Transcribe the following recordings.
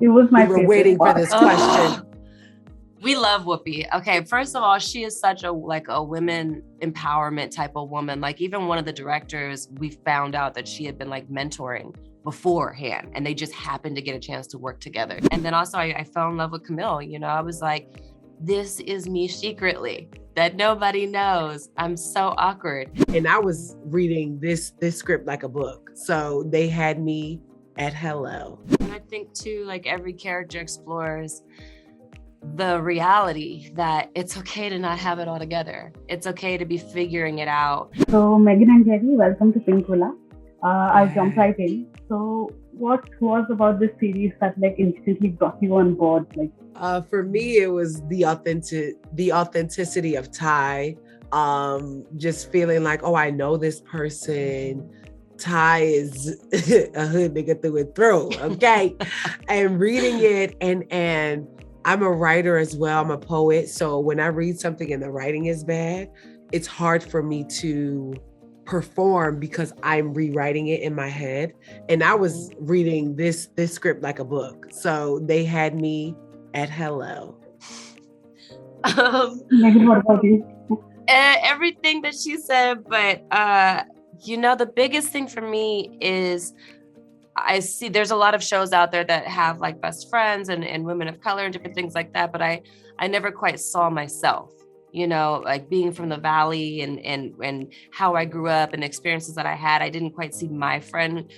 It was my We were favorite waiting for part. this question. We love Whoopi. Okay, first of all, she is such a women empowerment type of woman. Like even one of the directors, we found out that she had been like mentoring beforehand, and they just happened to get a chance to work together. And then also I fell in love with Camille. You know, I was like, this is me secretly that nobody knows. I'm so awkward. And I was reading this script like a book. So they had me at hello. And I think too, like every character explores the reality that it's okay to not have it all together. It's okay to be figuring it out. So Megan and Jerry, welcome to Pinkula. I'll jump right in. So what was about this series that like instantly brought you on board? Like for me, it was the authenticity of Ty. Just feeling like, oh, I know this person. Ty is a hood nigga through and through, okay? And reading it, and I'm a writer as well, I'm a poet. So when I read something and the writing is bad, it's hard for me to perform because I'm rewriting it in my head. And I was reading this script like a book. So they had me at hello. Megan, what about you? Everything that she said, but you know, the biggest thing for me is I see there's a lot of shows out there that have like best friends and women of color and different things like that, but I never quite saw myself, you know, like being from the Valley and how I grew up and the experiences that I had. I didn't quite see my friend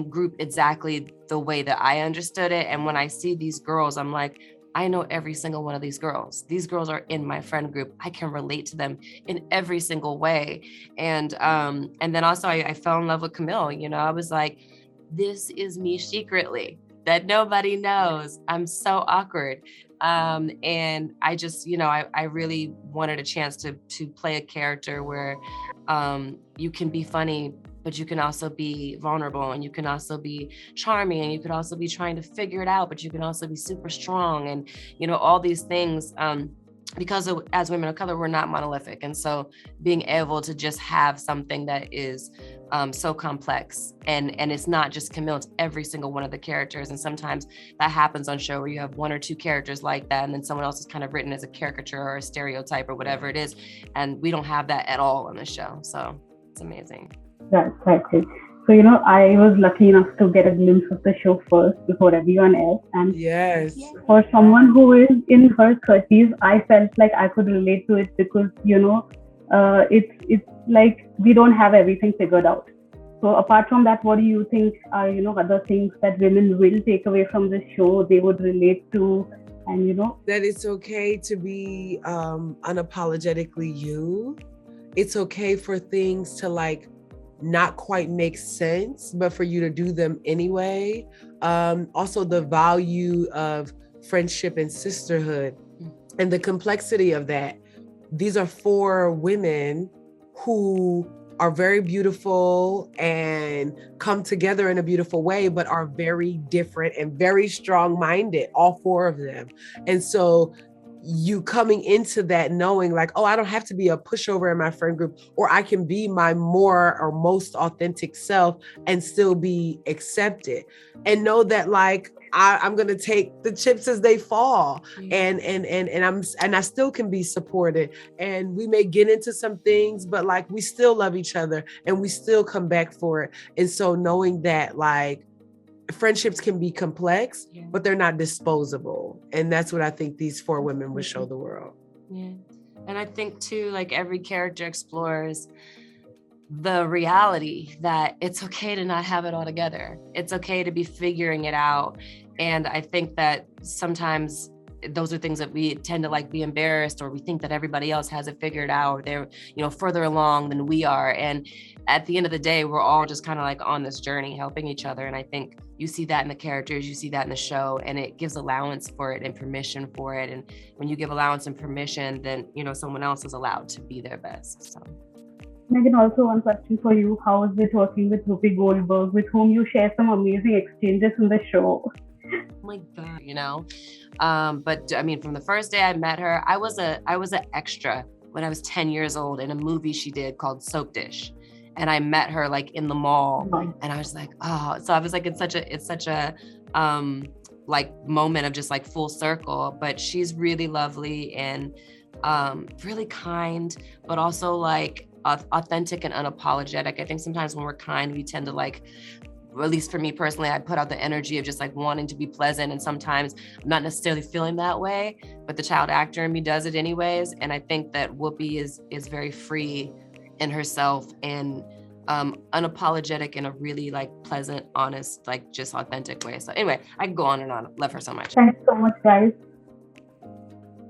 group exactly the way that I understood it. And when I see these girls, I'm like, I know every single one of these girls. These girls are in my friend group. I can relate to them in every single way. And then also I fell in love with Camille. You know, I was like, this is me secretly that nobody knows. I'm so awkward. And I just, you know, I really wanted a chance to play a character where you can be funny, but you can also be vulnerable, and you can also be charming, and you could also be trying to figure it out, but you can also be super strong, and, you know, all these things. Because as women of color, we're not monolithic. And so being able to just have something that is so complex, and it's not just Camille, it's every single one of the characters. And sometimes that happens on show where you have one or two characters like that, and then someone else is kind of written as a caricature or a stereotype or whatever it is. And we don't have that at all on the show. So it's amazing. That's exactly. So, you know, I was lucky enough to get a glimpse of the show first before everyone else. And yes, for someone who is in her 30s, I felt like I could relate to it because, you know, it's like we don't have everything figured out. So apart from that, what do you think are, you know, other things that women will take away from this show they would relate to? And, you know, that it's okay to be unapologetically you. It's okay for things to like not quite make sense, but for you to do them anyway. Also the value of friendship and sisterhood and the complexity of that. These are 4 women who are very beautiful and come together in a beautiful way, but are very different and very strong-minded, all 4 of them. And so you coming into that knowing like, oh, I don't have to be a pushover in my friend group, or I can be my more or most authentic self and still be accepted, and know that like I'm gonna take the chips as they fall, and I still can be supported, and we may get into some things, but like we still love each other and we still come back for it. And so knowing that like friendships can be complex, but they're not disposable. And that's what I think these 4 women would show the world. Yeah. And I think too, like every character explores the reality that it's okay to not have it all together. It's okay to be figuring it out. And I think that sometimes those are things that we tend to like be embarrassed, or we think that everybody else has it figured out, or they're, you know, further along than we are. And at the end of the day, we're all just kind of like on this journey helping each other. And I think you see that in the characters, you see that in the show, and it gives allowance for it and permission for it. And when you give allowance and permission, then, you know, someone else is allowed to be their best. So. Megan, also one question for you. How is it working with Whoopi Goldberg, with whom you share some amazing exchanges in the show? Oh my God, you know, but I mean, from the first day I met her, I was an extra when I was 10 years old in a movie she did called Soap Dish. And I met her like in the mall, and I was like, oh, so I was like, it's such a like moment of just like full circle. But she's really lovely and really kind, but also like authentic and unapologetic. I think sometimes when we're kind, we tend to like, at least for me personally, I put out the energy of just like wanting to be pleasant. And sometimes I'm not necessarily feeling that way, but the child actor in me does it anyways. And I think that Whoopi is very free in herself and unapologetic in a really like pleasant, honest, like just authentic way. So anyway, I can go on and on. Love her so much. Thanks so much, guys.